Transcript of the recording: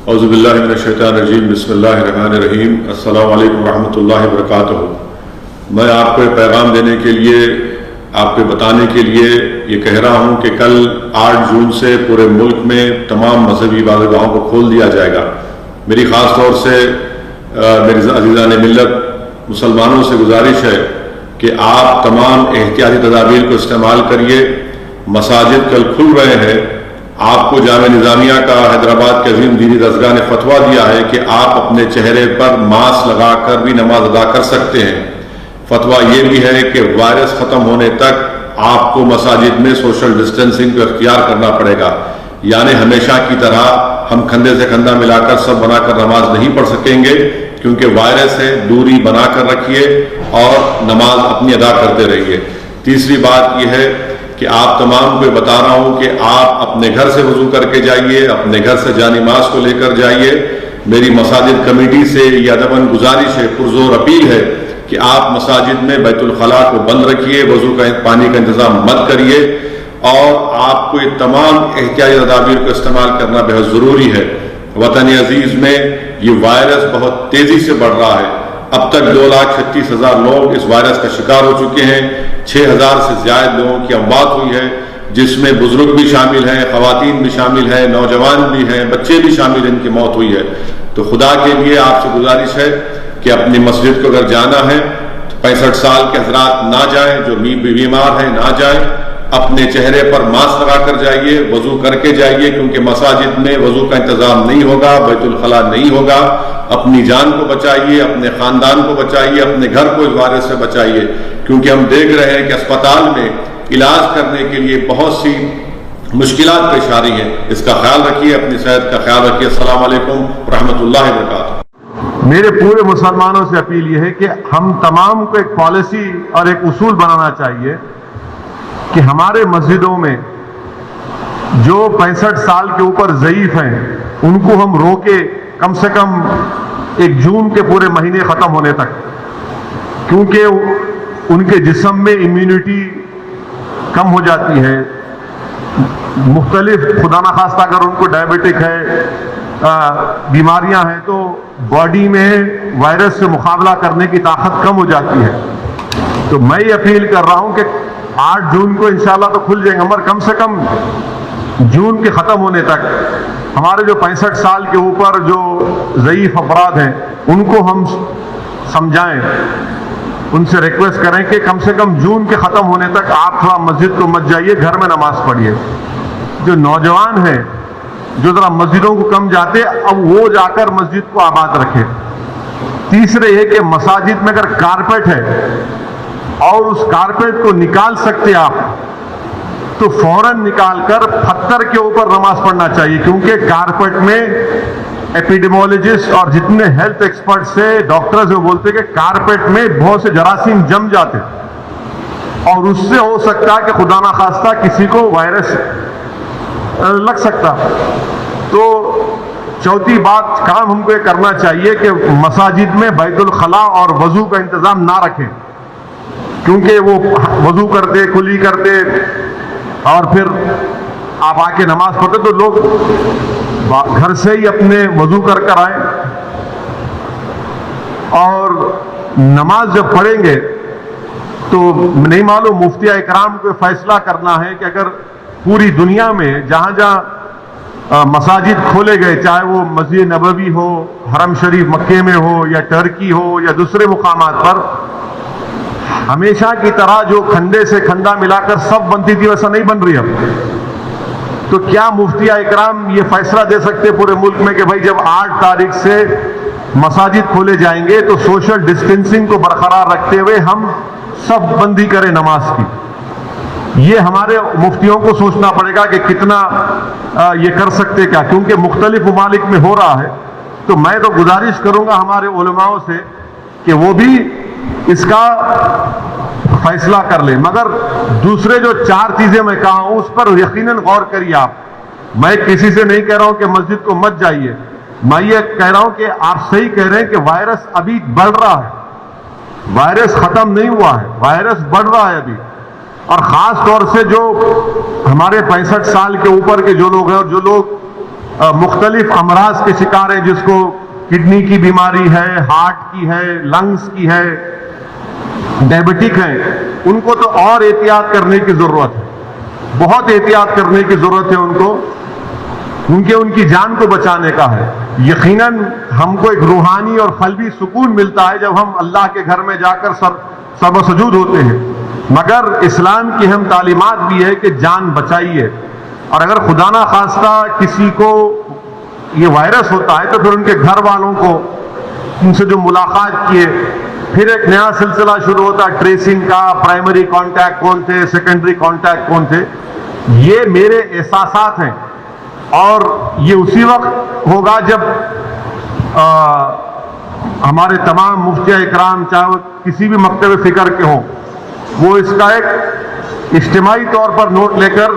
اعوذ باللہ من الشیطان الرجیم بسم اللہ الرحمن الرحیم السلام علیکم ورحمۃ اللہ وبرکاتہ۔ میں آپ کو پیغام دینے کے لیے، آپ کو بتانے کے لیے یہ کہہ رہا ہوں کہ کل 8 جون سے پورے ملک میں تمام مذہبی عبادتگاہوں کو کھول دیا جائے گا۔ میری خاص طور سے میرے عزیزان ملت مسلمانوں سے گزارش ہے کہ آپ تمام احتیاطی تدابیر کو استعمال کریے۔ مساجد کل کھل رہے ہیں۔ آپ کو جامعہ نظامیہ کا حیدرآباد کے عظیم دینی درسگاہ نے فتویٰ دیا ہے کہ آپ اپنے چہرے پر ماسک لگا کر بھی نماز ادا کر سکتے ہیں۔ فتویٰ یہ بھی ہے کہ وائرس ختم ہونے تک آپ کو مساجد میں سوشل ڈسٹینسنگ کو اختیار کرنا پڑے گا، یعنی ہمیشہ کی طرح ہم کندھے سے کندھا ملا کر سب بنا کر نماز نہیں پڑھ سکیں گے، کیونکہ وائرس ہے۔ دوری بنا کر رکھیے اور نماز اپنی ادا کرتے رہیے۔ تیسری بات یہ ہے کہ آپ تمام کو بتا رہا ہوں کہ آپ اپنے گھر سے وضو کر کے جائیے، اپنے گھر سے جانی ماز کو لے کر جائیے۔ میری مساجد کمیٹی سے یہ ادباً گزارش ہے، پرزور اپیل ہے کہ آپ مساجد میں بیت الخلاء کو بند رکھیے، وضو کا پانی کا انتظام مت کریے، اور آپ کو یہ تمام احتیاطی تدابیر کو استعمال کرنا بہت ضروری ہے۔ وطن عزیز میں یہ وائرس بہت تیزی سے بڑھ رہا ہے۔ اب تک 2,36,000 لوگ اس وائرس کا شکار ہو چکے ہیں۔ 6,000 سے زیادہ لوگوں کی اموات ہوئی ہے، جس میں بزرگ بھی شامل ہیں، خواتین بھی شامل ہیں، نوجوان بھی ہیں، بچے بھی شامل ہیں، ان کی موت ہوئی ہے۔ تو خدا کے لیے آپ سے گزارش ہے کہ اپنی مسجد کو اگر جانا ہے تو 65 سال کے حضرات نہ جائیں، جو بیمار ہیں نہ جائیں، اپنے چہرے پر ماسک لگا کر جائیے، وضو کر کے جائیے، کیونکہ مساجد میں وضو کا انتظام نہیں ہوگا، بیت الخلاء نہیں ہوگا۔ اپنی جان کو بچائیے، اپنے خاندان کو بچائیے، اپنے گھر کو اس وائرس سے بچائیے، کیونکہ ہم دیکھ رہے ہیں کہ اسپتال میں علاج کرنے کے لیے بہت سی مشکلات پیش آ رہی ہیں۔ اس کا خیال رکھیے، اپنی صحت کا خیال رکھیے۔ السلام علیکم ورحمۃ اللہ وبرکاتہ۔ میرے پورے مسلمانوں سے اپیل یہ ہے کہ ہم تمام کو ایک پالیسی اور ایک اصول بنانا چاہیے کہ ہمارے مسجدوں میں جو 65 سال کے اوپر ضعیف ہیں ان کو ہم روکے کم سے کم 1 جون کے پورے مہینے ختم ہونے تک، کیونکہ ان کے جسم میں امیونٹی کم ہو جاتی ہے۔ مختلف خدا نخواستہ اگر ان کو ڈائبٹک ہے، بیماریاں ہیں، تو باڈی میں وائرس سے مقابلہ کرنے کی طاقت کم ہو جاتی ہے۔ تو میں یہ اپیل کر رہا ہوں کہ 8 جون کو انشاءاللہ تو کھل جائیں گے، مگر کم سے کم جون کے ختم ہونے تک ہمارے جو 65 سال کے اوپر جو ضعیف افراد ہیں ان کو ہم سمجھائیں، ان سے ریکویسٹ کریں کہ کم سے کم جون کے ختم ہونے تک آپ تھوڑا مسجد کو مت جائیے، گھر میں نماز پڑھیے۔ جو نوجوان ہیں جو ذرا مسجدوں کو کم جاتے، اب وہ جا کر مسجد کو آباد رکھے۔ تیسرے یہ کہ مساجد میں اگر کارپیٹ ہے اور اس کارپیٹ کو نکال سکتے آپ تو فوراً نکال کر پتھر کے اوپر نماز پڑھنا چاہیے، کیونکہ کارپیٹ میں ایپیڈیمولوجسٹ اور جتنے ہیلتھ ایکسپرٹ سے ڈاکٹرز وہ بولتے کہ کارپیٹ میں بہت سے جراثیم جم جاتے اور اس سے ہو سکتا کہ خدا نخواستہ کسی کو وائرس لگ سکتا۔ تو چوتھی بات کام ہم کو یہ کرنا چاہیے کہ مساجد میں بیت الخلاء اور وضو کا انتظام نہ رکھیں، کیونکہ وہ وضو کرتے، کلی کرتے اور پھر آپ آ کے نماز پڑھتے، تو لوگ گھر سے ہی اپنے وضو کر کر آئیں اور نماز جب پڑھیں گے تو نہیں معلوم مفتی اکرام کو فیصلہ کرنا ہے کہ اگر پوری دنیا میں جہاں جہاں مساجد کھولے گئے، چاہے وہ مسجد نبوی ہو، حرم شریف مکے میں ہو، یا ٹرکی ہو، یا دوسرے مقامات پر، ہمیشہ کی طرح جو کھندے سے کھندا ملا کر سب بنتی تھی ویسا نہیں بن رہی اب۔ تو کیا مفتی اکرام یہ فیصلہ دے سکتے پورے ملک میں کہ بھائی جب 8 تاریخ سے مساجد کھولے جائیں گے تو سوشل ڈسٹینسنگ کو برقرار رکھتے ہوئے ہم سب بندی کریں نماز کی؟ یہ ہمارے مفتیوں کو سوچنا پڑے گا کہ کتنا یہ کر سکتے کیا، کیونکہ مختلف ممالک میں ہو رہا ہے۔ تو میں تو گزارش کروں گا ہمارے علماؤں سے کہ وہ بھی اس کا فیصلہ کر لیں، مگر دوسرے جو 4 چیزیں میں کہا ہوں اس پر یقیناً غور کریے آپ۔ میں کسی سے نہیں کہہ رہا ہوں کہ مسجد کو مت جائیے، میں یہ کہہ رہا ہوں کہ آپ صحیح کہہ رہے ہیں کہ وائرس ابھی بڑھ رہا ہے، وائرس ختم نہیں ہوا ہے، وائرس بڑھ رہا ہے ابھی، اور خاص طور سے جو ہمارے 65 سال کے اوپر کے جو لوگ ہیں اور جو لوگ مختلف امراض کے شکار ہیں، جس کو کڈنی کی بیماری ہے، ہارٹ کی ہے، لنگز کی ہے، ڈائبٹک ہیں، ان کو تو اور احتیاط کرنے کی ضرورت ہے، بہت احتیاط کرنے کی ضرورت ہے ان کو، کیونکہ ان کی جان کو بچانے کا ہے۔ یقیناً ہم کو ایک روحانی اور قلبی سکون ملتا ہے جب ہم اللہ کے گھر میں جا کر سر و سجود ہوتے ہیں، مگر اسلام کی اہم تعلیمات بھی ہے کہ جان بچائیے، اور اگر خدا نہ خواستہ کسی کو یہ وائرس ہوتا ہے تو پھر ان کے گھر والوں کو، ان سے جو ملاقات کیے، پھر ایک نیا سلسلہ شروع ہوتا ہے ٹریسنگ کا، پرائمری کانٹیکٹ کون تھے، سیکنڈری کانٹیکٹ کون تھے۔ یہ میرے احساسات ہیں، اور یہ اسی وقت ہوگا جب ہمارے تمام مفتیہ اکرام، چاہے وہ کسی بھی مکتب فکر کے ہوں، وہ اس کا ایک اجتماعی طور پر نوٹ لے کر